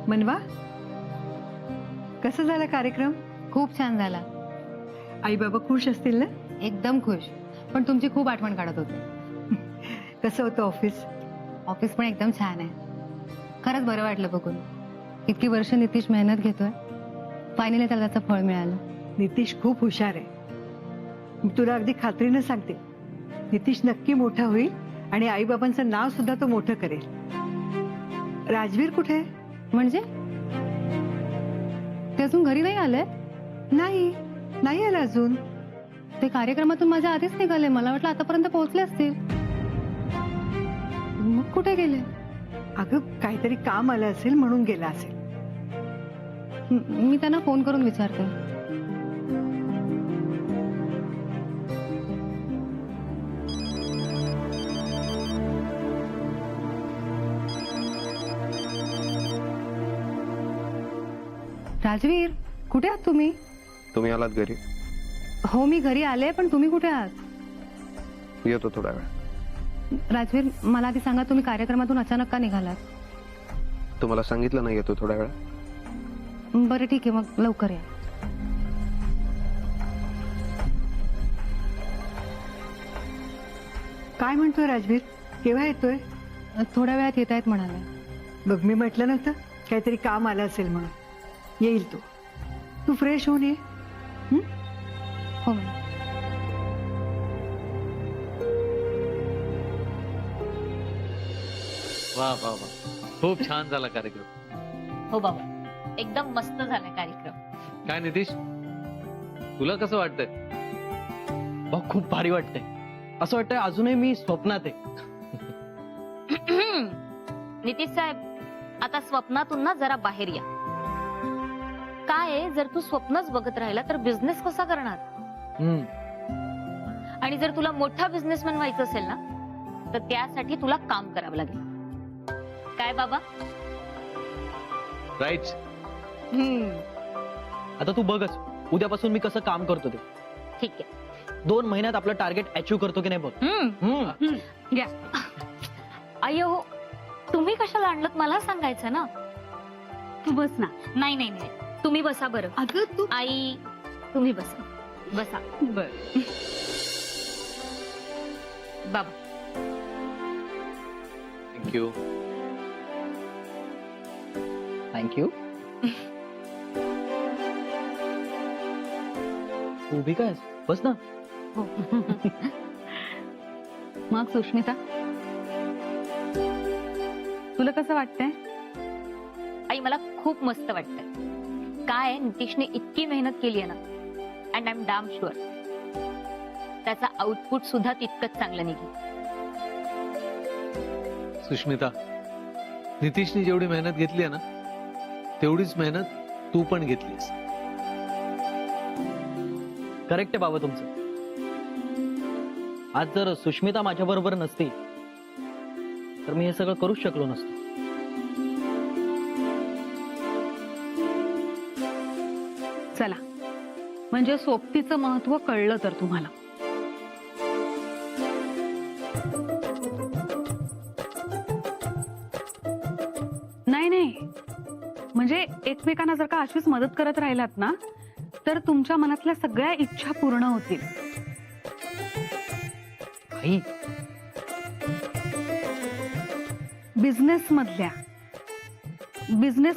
मनवा, कसा झाला कार्यक्रम? खूप छान झाला. आई बाबा खुश असतील ना? एकदम खुश. पण तुमची खूप आठवण काढत होते. कसं होतं ऑफिस? ऑफिस पण एकदम छान आहे. खरंच बरं वाटलं बघून. इतकी वर्ष नितीश मेहनत घेतोय, फायनली त्याला त्याचं फळ मिळालं. नितीश खूप हुशार आहे. मी तुला अगदी खात्रीनं सांगते, नितीश नक्की मोठा होईल आणि आई बाबांचं नाव सुद्धा तो मोठं करेल. राजवीर कुठे आहे? म्हणजे ते अजून घरी नाही आले? नाही आला अजून. ते कार्यक्रमातून माझ्या आधीच निघाले. मला वाटलं आतापर्यंत पोहोचले असतील. मग कुठे गेले? अगं काहीतरी काम आलं असेल म्हणून गेला असेल. मी त्यांना फोन करून विचारते. राजवीर, कुठे आहात तुम्ही? तुम्ही आलात घरी? हो, मी घरी आले, पण तुम्ही कुठे आहात? येतो थोडा वेळ. राजवीर, मला आधी सांगा, तुम्ही कार्यक्रमातून अचानक का निघालात? तुम्हाला सांगितलं नाही येतो थोडा वेळ. बरं ठीक आहे, मग लवकर या. काय म्हणतोय राजवीर? केव्हा येतोय? थोड्या वेळात येत आहेत म्हणाले. बघ, मी म्हटलं नव्हतं काहीतरी काम आलं असेल म्हणून. येईल तो. तू फ्रेश होऊन ये. हो मॅडम. वा वा वा, खूप छान झाला कार्यक्रम. हो बाबा, एकदम मस्त झाला कार्यक्रम. काय नितीश, तुला कसं वाटतंय? खूप भारी वाटतंय. असं वाटतंय अजूनही मी स्वप्नात आहे. नितीश साहेब, आता स्वप्नातून ना जरा बाहेर या. काय आहे, जर तू स्वप्नच बघत राहिला तर बिझनेस कसा करणार? आणि जर तुला मोठा बिझनेसमॅन व्हायचं असेल ना, तर त्यासाठी तुला काम करावं लागेल. काय बाबा? राईट. आता तू बघच उद्यापासून मी कसं काम करतो ते. ठीक आहे. 2 महिन्यात आपलं टार्गेट अचीव्ह करतो की नाही बघ. घ्या. अय्यो, तुम्ही कशाला आणलं मला सांगायचं ना. तू बस ना. नाही नाही नाही, तुम्ही बसा बरं. अगं तू. आई, तुम्ही बसा बसा. बर. बाबा, थँक्यू. थँक्यू. उभी काय बस ना. मग सुष्मिता, तुला कसं वाटतंय? आई, मला खूप मस्त वाटतंय. काय आहे, नितीशने इतकी मेहनत केली आहे ना, and I am damn sure त्याचा आउटपुट सुद्धा तितकंच चांगलं निघेल. सुष्मिता, नितीशने जेवढी मेहनत घेतली आहे ना, तेवढीच मेहनत तू पण घेतलीस. करेक्ट आहे बाबा तुमचं. आज जर सुष्मिता माझ्या बरोबर नसती तर मी हे सगळं करूच शकलो नसतो. चला, म्हणजे सोबतीचं महत्व कळलं तर तुम्हाला. नाही, म्हणजे एकमेकांना जर का अशीच मदत करत राहिलात ना, तर तुमच्या मनातल्या सगळ्या इच्छा पूर्ण होतील. आई, बिझनेस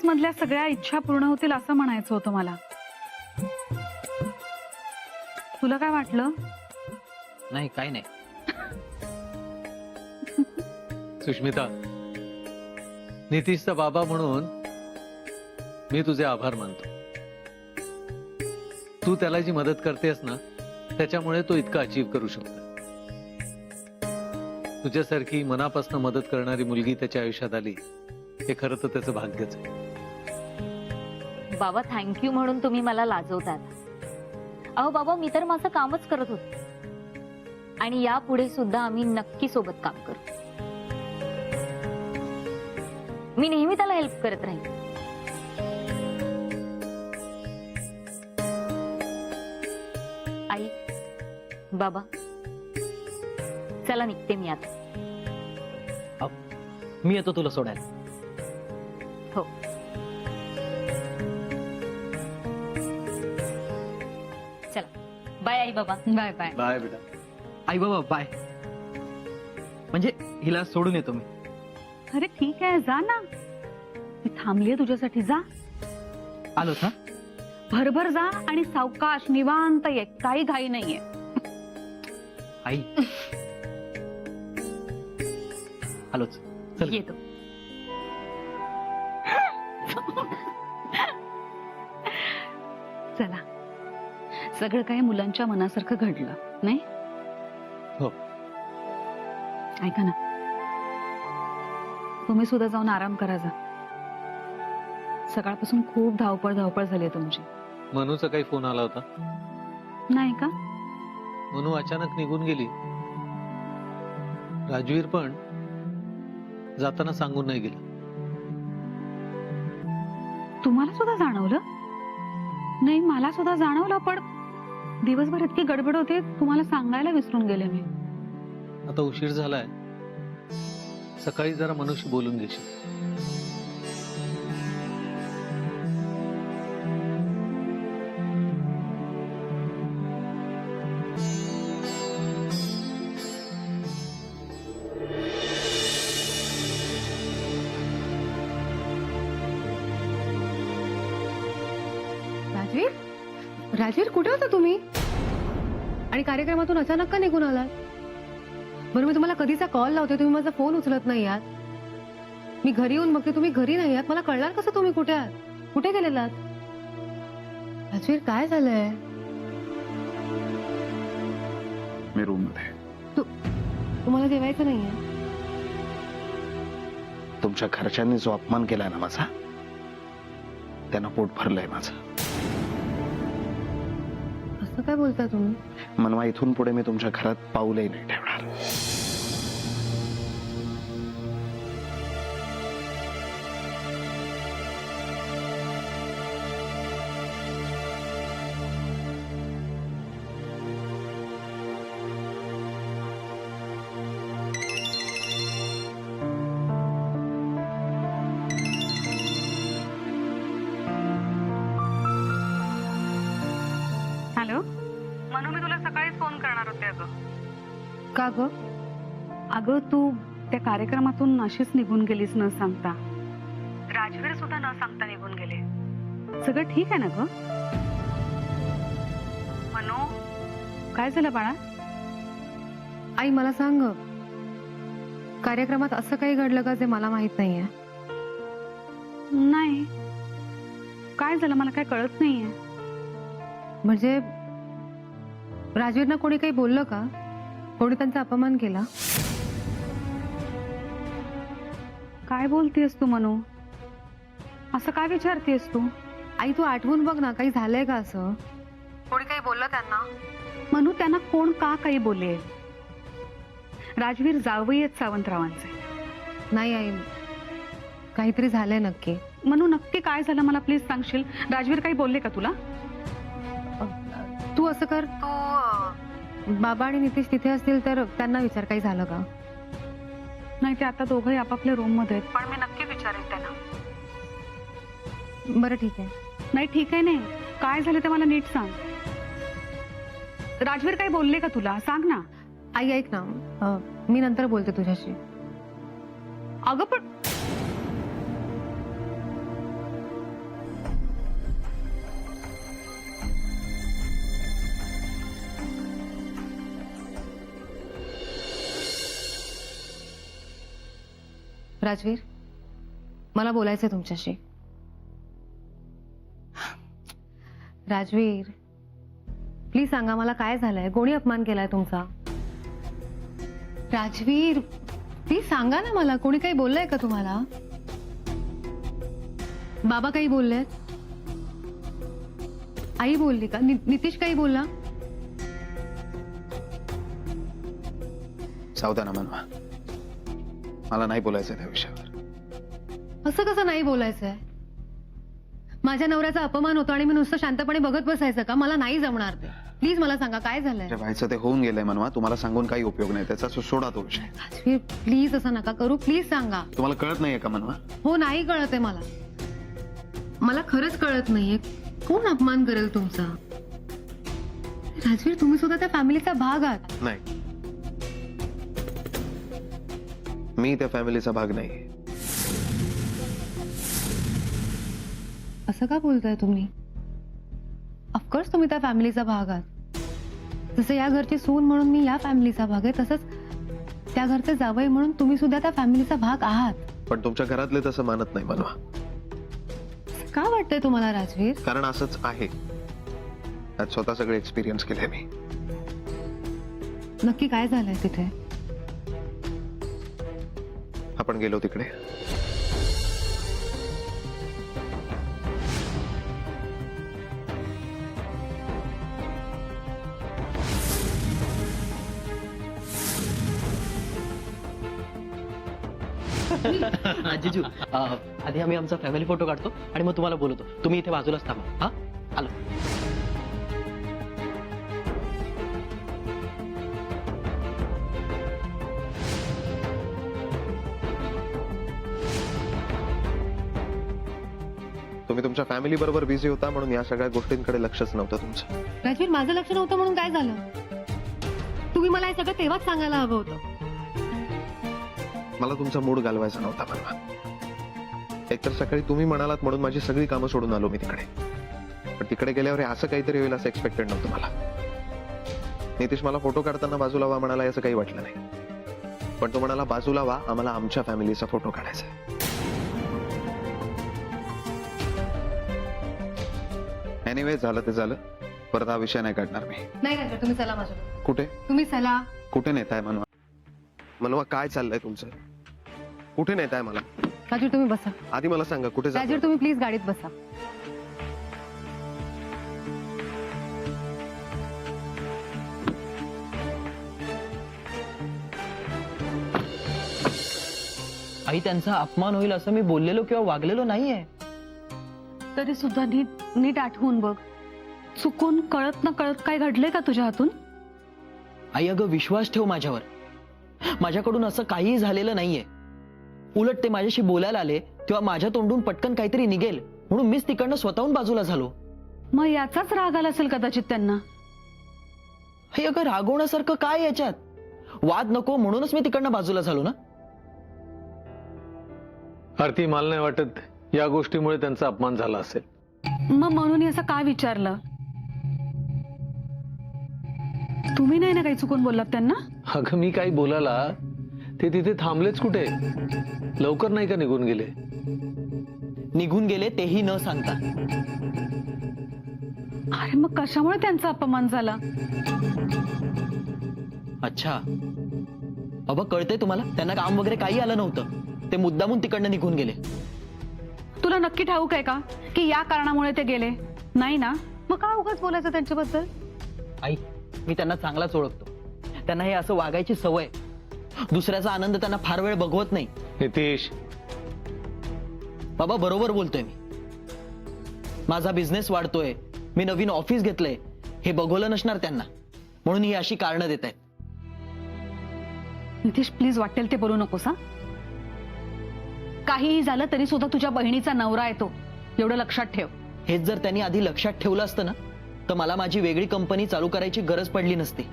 मधल्या सगळ्या इच्छा पूर्ण होतील असं म्हणायचं होतं मला. तुला काय वाटलं? नाही काय नाही. सुष्मिता, नितीशचा बाबा म्हणून मी तुझे आभार मानतो. तू त्याला जी मदत करतेस ना, त्याच्यामुळे तो इतका अचीव्ह करू शकतो. तुझ्यासारखी मनापासून मदत करणारी मुलगी त्याच्या आयुष्यात आली, हे खरं तर त्याचं भाग्यच आहे. बाबा, थँक्यू म्हणून तुम्ही मला लाजवतात. अहो बाबा, मी तर माझं कामच करत होते, आणि यापुढे सुद्धा आम्ही नक्की सोबत काम करू. मी नेहमी त्याला हेल्प करत राहील. आई, बाबा, चला निघते मी आता. मी येतो तुला सोडायला. हो. बाय आई बाबा. Bye bye. बाय बेटा. आई बाबा बाय. म्हणजे हिला सोडून येतो मी. अरे ठीक आहे, जा ना. मी थांबलीये तुझ्यासाठी. जा, आलो हा. भरभर जा आणि सावकाश निवांत ये. काही घाई नाहीये. आई आलोच. चल. येतो. चला, सगळं काही मुलांच्या मनासारखं घडलं नाही. हो. ऐका ना, तुम्ही सुद्धा जाऊन आराम करा. जा. सकाळपासून खूप धावपळ झाली तुमची. मनूचा काही फोन आला होता? नाही का? मनू अचानक निघून गेली. राजवीर पण जाताना सांगून नाही गेला. तुम्हाला सुद्धा जाणवलं? नाही, मला सुद्धा जाणवलं, पण दिवसभर इतकी गडबड होते, तुम्हाला सांगायला विसरून गेले मी. आता उशीर झालाय, सकाळी जरा मनूशी बोलून घेशील. राजवीर कुठे होता तुम्ही? आणि कार्यक्रमातून अचानक का निघून आलात? बरं, मी तुम्हाला कधीचा कॉल लावते, तुम्ही माझा फोन उचलत नाही आहात. मी घरी येऊन बघते तुम्ही घरी नाही आहात. मला कळणार कसं तुम्ही कुठे आहात? कुठे गेलेलात? राजवीर काय झालंय? मी रूम मध्ये. तुम्हाला जेवायचं नाहीये? तुमच्या घरच्यांनी जो अपमान केलाय ना माझा, त्यानं पोट भरलंय माझं. असं काय बोलता तुम्ही? मनवा, इथून पुढे मी तुमच्या घरात पाऊलही नाही ठेवणार. हॅलो मनू, मी तुला सकाळीच फोन करणार होते. अगं का ग? अगं, तू त्या कार्यक्रमातून अशीच निघून गेलीस न सांगता. राजवीर सुद्धा न सांगता निघून गेले. सगळं ठीक आहे ना ग? मनू, काय झालं बाळा? आई मला सांग, कार्यक्रमात असं काही घडलं का जे मला माहित नाहीये? नाही, काय झालं मला काय कळत नाहीये. म्हणजे राजवीरना कोणी काही बोललं का? कोणी त्यांचा अपमान केला? काय बोलतेस तू मनू? असं काय विचारतेस तू? आई तू आठवून बघ ना, काही झालंय का असं? कोणी काही बोललं त्यांना? मनू, त्यांना कोण का काही बोले? राजवीर जावई आहेत सावंतरावांचे. नाही आई, काहीतरी झालंय नक्की. मनू, नक्की काय झालं मला प्लीज सांगशील? राजवीर काही बोलले का तुला? तू असं कर, तू बाबा आणि नितीश तिथे असतील तर त्यांना विचार काही झालं का? नाही, ते आता दोघंही आपापल्या रूम मध्ये आहेत, पण मी नक्की विचारेन त्यांना. बरं ठीक आहे. नाही ठीक आहे, नाही काय झालं ते मला नीट सांग. राजवीर काही बोलले का तुला? सांग ना. आई ऐक ना, मी नंतर बोलते तुझ्याशी. अगं पण राजवीर, मला बोलायचंय तुमच्याशी. राजवीर प्लीज सांगा मला काय झालंय? कोणी अपमान केलाय तुमचा? राजवीर प्लीज सांगा ना मला, कोणी काही बोललंय का तुम्हाला? बाबा काही बोललेत? आई बोलली का? नितीश काही बोलला? सावधान मनवा, मला नाही बोलायचं त्या विषयावर. असं कसं नाही बोलायचंय? माझ्या नवऱ्याचा अपमान होतो आणि मी नुसतं शांतपणे बघत बसायचं का? मला नाही जमणार ते. प्लीज मला सांगा काय झालंय? जे व्हायचं ते होऊन गेलंय मनवा, तुम्हाला सांगून काही उपयोग नाही. त्याचा सोडा तो विषय. राजवीर प्लीज असं नका करू, प्लीज सांगा. तुम्हाला कळत नाहीये का मनवा? हो, नाही कळत आहे मला. मला खरंच कळत नाहीये कोण अपमान करेल तुमचा. राजवीर, तुम्ही सुद्धा त्या फॅमिलीचा भाग आहात. नाही, मी त्या फॅमिलीचा भाग नाही. असं का बोलताय तुम्ही? ऑफकोर्स तुम्ही त्या फॅमिलीचा भाग आहात. जसं या घरची सून म्हणून मी या फॅमिलीचा भाग आहे, तसंच त्या घरचे जावई म्हणून तुम्ही सुद्धा त्या फॅमिलीचा भाग आहात. पण तुमच्या घरातले तसं मानत नाही मनवा. का वाटतंय तुम्हाला राजवीर? कारण असंच आहे. आज स्वतः सगळे एक्सपिरियन्स केले मी. नक्की काय झालंय तिथे? आपण गेलो तिकडे. आजीजू, आधी आम्ही आमचा फॅमिली फोटो काढतो आणि मग तुम्हाला बोलवतो. तुम्ही इथे बाजूलाच थांबा. हा, आलो. तुम्ही तुमच्या फॅमिली बरोबर बिझी होता म्हणून या सगळ्या गोष्टींकडे लक्षच नव्हतं तुमचं. राजवीर, माझं लक्ष नव्हतं म्हणून काय झालं? तुम्ही मला हे सगळं तेव्हाच सांगायला हवं होतं. मला तुमचा मूड घालवायचा नव्हता मनवा. एकतर सकाळी तुम्ही म्हणालात म्हणून माझी सगळी कामं सोडून आलो मी तिकडे. पण तिकडे गेल्यावर हे असं काहीतरी होईल असं एक्सपेक्टेड नव्हतं मला. नितीश मला फोटो काढताना बाजूला व्हा म्हणाला, असं काही वाटलं नाही. पण तो म्हणाला बाजूला व्हा, आम्हाला आमच्या फॅमिलीचा फोटो काढायचा आहे. एनिवे, झालं ते झालं. परत हा विषय नाही काढणार मी. नाही राजवीर, तुम्ही चला माझ्या. कुठे तुम्ही चला. कुठे नेताय मनवा? मनवा, काय चाललंय तुमचं? कुठे नेताय मला? राजवीर, तुम्ही बसा. आधी मला सांगा कुठे राजवीर, जाताय? तुम्ही प्लीज गाडीत बसा. आई, त्यांचा अपमान होईल असं मी बोललेलो किंवा वागलेलो नाहीये. तरी सुद्धा नीट आठवून बघ. चुकून कळत न कळत काय घडलंय का तुझ्या हातून? आई, अगं विश्वास ठेव माझ्यावर. माझ्याकडून असं काहीही झालेलं नाहीये. उलट ते माझ्याशी बोलायला आले तेव्हा माझ्या तोंडून पटकन काहीतरी निघेल म्हणून मीच तिकडनं स्वतःहून बाजूला झालो. मग याचाच राग आला असेल कदाचित त्यांना. हे अगं रागवण्यासारखं काय याच्यात? वाद नको म्हणूनच मी तिकडनं बाजूला झालो ना. आरती, मला नाही वाटत या गोष्टीमुळे त्यांचा अपमान झाला असेल. मग म्हणून असं का विचारलं? तुम्ही नाही ना काही चुकून बोललात त्यांना? अगं मी काही बोलायला, ते तिथे थांबलेच कुठे? लवकर नाही का निघून गेले? निघून गेले तेही न सांगता. अरे मग कशामुळे त्यांचा अपमान झाला? अच्छा, बाबा कळतंय तुम्हाला? त्यांना काम वगैरे काही आलं नव्हतं. ते मुद्दामून तिकडनं निघून गेले. तुला नक्की ठाऊक आहे का की या कारणामुळे ते गेले? नाही ना? मग का उगाच बोलायचं त्यांच्याबद्दल? आई, मी त्यांना चांगलाच ओळखतो. त्यांना हे असं वागायची सवय. दुसऱ्याचा आनंद त्यांना फार वेळ बघवत नाही. नितीश, बाबा बरोबर बोलतोय मी. माझा बिझनेस वाढतोय, मी नवीन ऑफिस घेतलंय, हे बघवलं नसणार त्यांना म्हणून ही अशी कारणं देत आहेत. नितीश, प्लीज वाटेल ते बोलू नकोस हा. काहीही झालं तरी सुद्धा तुझ्या बहिणीचा नवरा आहे तो, एवढं लक्षात ठेव. हेच जर त्यांनी आधी लक्षात ठेवलं असतं ना तर मला माझी वेगळी कंपनी चालू करायची गरज पडली नसती.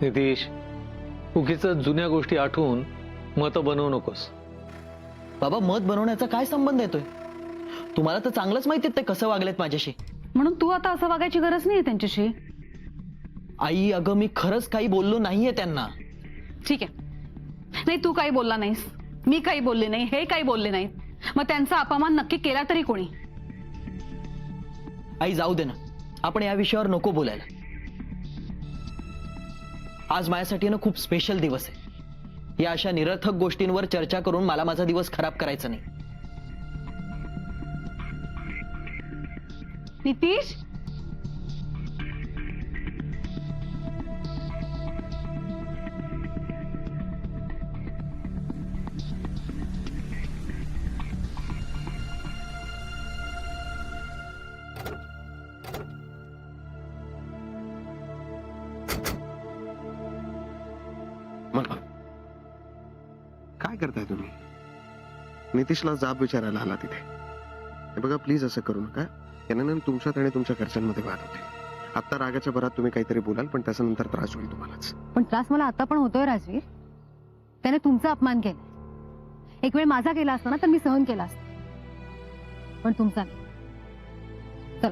नितीश, उगीच जुन्या गोष्टी आठवून मतं बनवू नकोस. बाबा, मत बनवण्याचा काय संबंध येतोय? तुम्हाला तर चांगलंच माहितीये ते कसं वागलेत माझ्याशी. म्हणून तू आता असं वागायची गरज नाहीये त्यांच्याशी. आई, अगं मी खरंच काही बोललो नाहीये त्यांना. ठीक आहे, नाही तू काही बोलला नाहीस, मी काही बोलले नाही, हे काही बोलले नाहीत. मग त्यांचा अपमान नक्की केला तरी कोणी? आई जाऊ दे ना, आपण या विषयावर नको बोलायला. आज माझ्यासाठी ना खूप स्पेशल दिवस आहे. या अशा निरर्थक गोष्टींवर चर्चा करून मला माझा दिवस खराब करायचा नाही. नितीश, मनवा, काय करताय तुम्ही? नितीशला जाब विचारायला आला तिथे. हे बघा, प्लीज असं करू नका. यानं तुमच्यात आणि तुमच्या घरच्यांमध्ये वाद होते. आता रागाच्या भरात तुम्ही काहीतरी बोलाल पण त्याच्यानंतर त्रास होईल तुम्हालाच. पण त्रास मला आता पण होतोय राजवीर. त्याने तुमचा अपमान केला. एक वेळ माझा केला असता ना तर मी सहन केला असता, पण तुमचा नाही. चल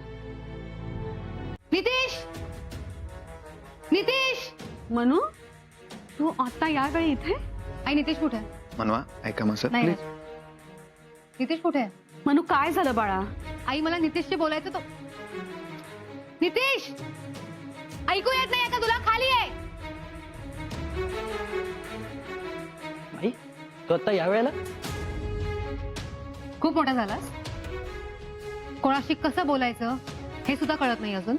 नितीश, नितीश. मनू तू आता यावेळी इथे? आई नितीश कुठे आहे? मनवा ऐका मग सर नाही प्लीज. राज. नितीश कुठे आहे? मनू काय झालं बाळा? आई मला नितीशशी बोलायचं तो. नितीश, ऐकू येत नाही का तुला? खाली आहे. आई तू आता या वेळेला? खूप मोठा झालास. कोणाशी कसं बोलायचं हे सुद्धा कळत नाही अजून.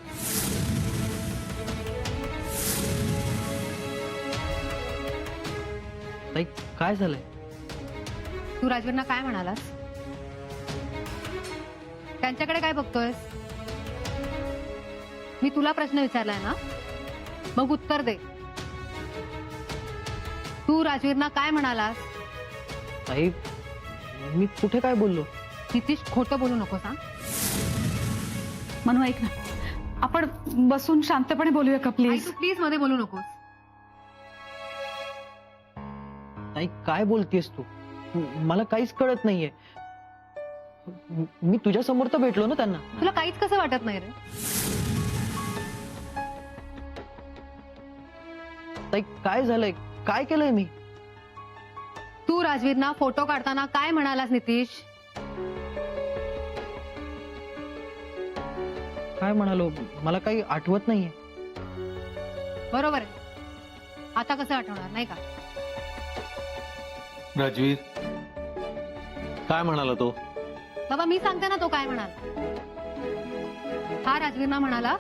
ताई काय झालंय? तू राजवीरना काय म्हणालास? त्यांच्याकडे काय बघतोयस? मी तुला प्रश्न विचारलाय ना, मग उत्तर दे. तू राजवीरना काय म्हणालास? ताई मी कुठे काय बोललो? नितीश खोटं बोलू नकोस हा. मनू ऐक ना, आपण बसून शांतपणे बोलूया का आई प्लीज? तू प्लीज मध्ये बोलू नकोस. ताई काय बोलतेस तू? मला काहीच कळत नाहीये. मी तुझ्या समोर तर भेटलो ना त्यांना. तुला काहीच कसं वाटत नाही रे? ताई काय झालंय? काय केलंय मी? तू राजवीरना फोटो काढताना काय म्हणालास नितीश? काय म्हणालो मला काही आठवत नाहीये. बरोबर आहे. आता कसं आठवणार नाही का? राजवीर काय म्हणाला तो? बाबा मी सांगते ना तो काय म्हणाला. हा राजवीरना म्हणाला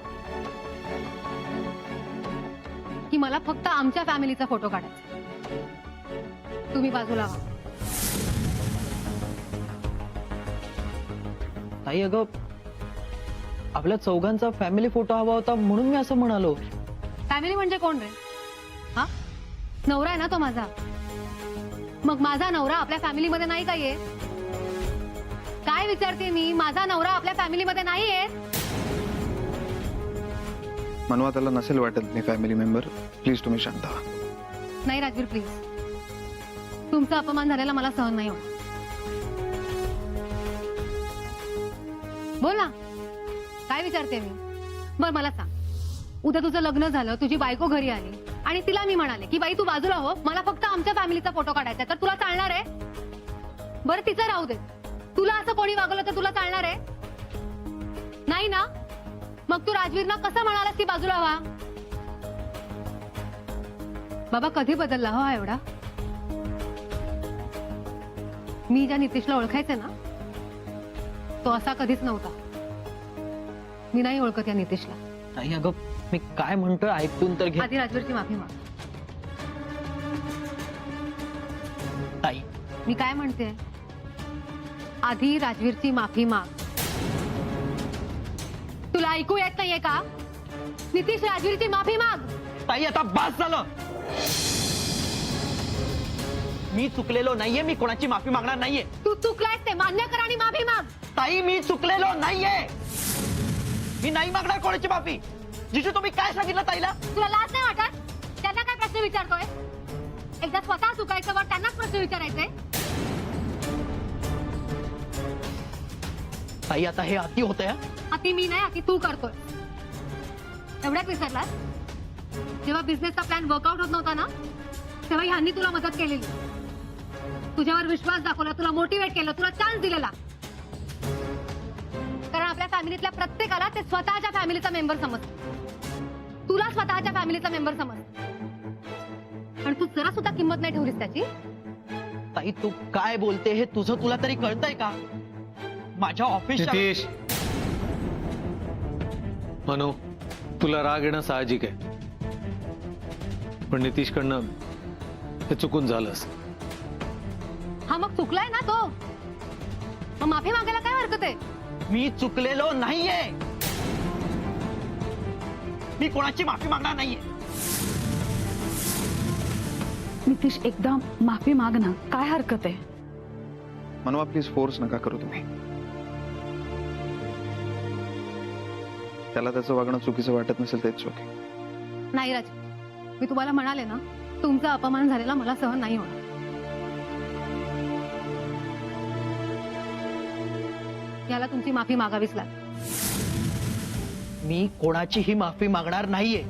की मला फक्त आमच्या फॅमिलीचा फोटो काढायचा, तुम्ही बाजूला व्हा. ताई अगं आपल्या चौघांचा फॅमिली फोटो हवा होता म्हणून मी असं म्हणालो. फॅमिली म्हणजे कोण रे? हा, नवरा आहे ना तो माझा. मग माझा नवरा आपल्या फॅमिलीमध्ये नाही का येत? काय विचारते मी? माझा नवरा आपल्या फॅमिलीमध्ये नाही येत? मनवा त्याला नसेल वाटत मी फॅमिली मेंबर. प्लीज तुम्ही शांत व्हा. नाही राजवीर प्लीज, तुमचा अपमान झालेला मला सहन नाही होत. बोल ना, काय विचारते मी? बर मला सांग, उद्या तुझं लग्न झालं, तुझी बायको घरी आली आणि तिला मी म्हणाले की बाई तू बाजूला हो, मला फक्त आमच्या फॅमिलीचा फोटो काढायचा, तर तुला चालणार आहे? बरं तिचं राहू दे, तुला असं कोणी वागवलं तर तुला चालणार आहे? नाही ना? मग तू राजवीरना कसं म्हणालास की बाजूला व्हा? बाबा कधी बदलला हो हा एवढा? मी ज्या नितीशला ओळखायचे ना तो असा कधीच नव्हता. मी नाही ओळखत या नितीशला. ताई अगं मी काय म्हणतोय ऐकून तर घे. आधी राजवीरची माफी माग. ताई मी काय म्हणते, आधी राजवीरची माफी माग. तुला ऐकू येत नाहीये का? नितीश राजवीरची माफी माग. ताई आता बास झालं. मी चुकलेलो नाहीये, मी कोणाची माफी मागणार नाहीये. तू चुकलायस ते मान्य कर आणि माफी माग. ताई मी चुकलेलो नाहीये, मी नाही मागणार कोणाची माफी. जिजू तुम्ही काय सांगितलं ताईला? तुला लाज नाही वाटत? त्यांना काय प्रश्न विचारतोय? एकदा स्वतः चुकायचं वर त्यांनाच प्रश्न विचारायचे. ताई आता हे अति होतंय. अति मी नाही, अति तू करतोय. एवढ्यात विसरलास? जेव्हा बिझनेसचा प्लॅन वर्कआउट होत नव्हता ना, तेव्हा ह्यांनी तुला मदत केलेली. तुझ्यावर विश्वास दाखवला, तुला मोटिवेट केलं, तुला चान्स दिलेला. कारण आपल्या फॅमिलीतल्या प्रत्येकाला ते स्वतःच्या फॅमिलीचा मेंबर समजतात. तुला स्वतःच्या फॅमिलीचा मेंबर समज, आणि तू जरा सुद्धा किंमत नाही ठेवलीस त्याची. ताई तू काय बोलते हे तुझं तुला तरी कळतंय का? माझ्या ऑफिस नितीश, मनू तुला राग येणं साहजिक आहे, पण नितीशकडनं हे चुकून झालंस. हा मग चुकलाय ना तो, मग माफी मागायला काय हरकत आहे? मी चुकलेलो नाहीये, मी कोणाची माफी मागणार नाहीये. नितीश एकदा माफी माग ना, काय हरकत आहे? मनवा प्लीज फोर्स नका करू तुम्ही. त्याला त्याचं वागणं चुकीचं वाटत नसेल तेच ओके. नाही राज, मी तुम्हाला म्हणाले ना, तुमचा अपमान झालेला मला सहन नाही होणार. याला तुमची माफी मागावीच लागेल. मी कोणाचीही माफी मागणार नाहीये.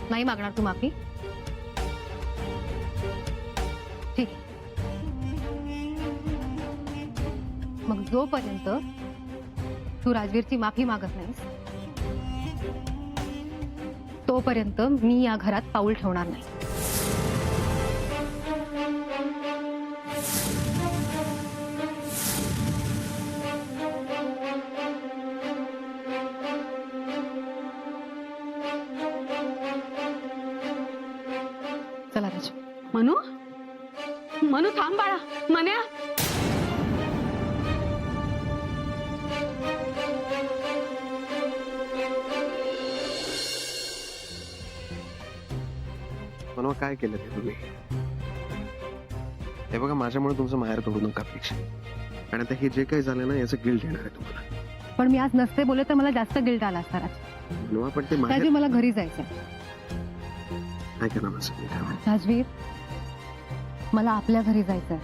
नाही मागणार तू माफी? ठीक. मग जोपर्यंत तू राजवीरची माफी मागत नाहीस, तोपर्यंत मी या घरात पाऊल ठेवणार नाही. चला राज. मनू, मनू थांब बाळा. मन्या, म्हणून काय केलं ते तुम्ही? हे बघा, माझ्यामुळे तुमचं माहेर तोडू नका अपेक्षा. आणि आता हे जे काही झालं ना, याचं गिल्ट येणार आहे तुम्हाला. पण मी आज नसते बोलले तर मला जास्त गिल्ट आला असता राज. मनवा, पण ते माहेर राजवीर, मला घरी जायचंय. ऐका ना माझं, मी काय म्हणतो. राजवीर, मला आपल्या घरी जायचंय.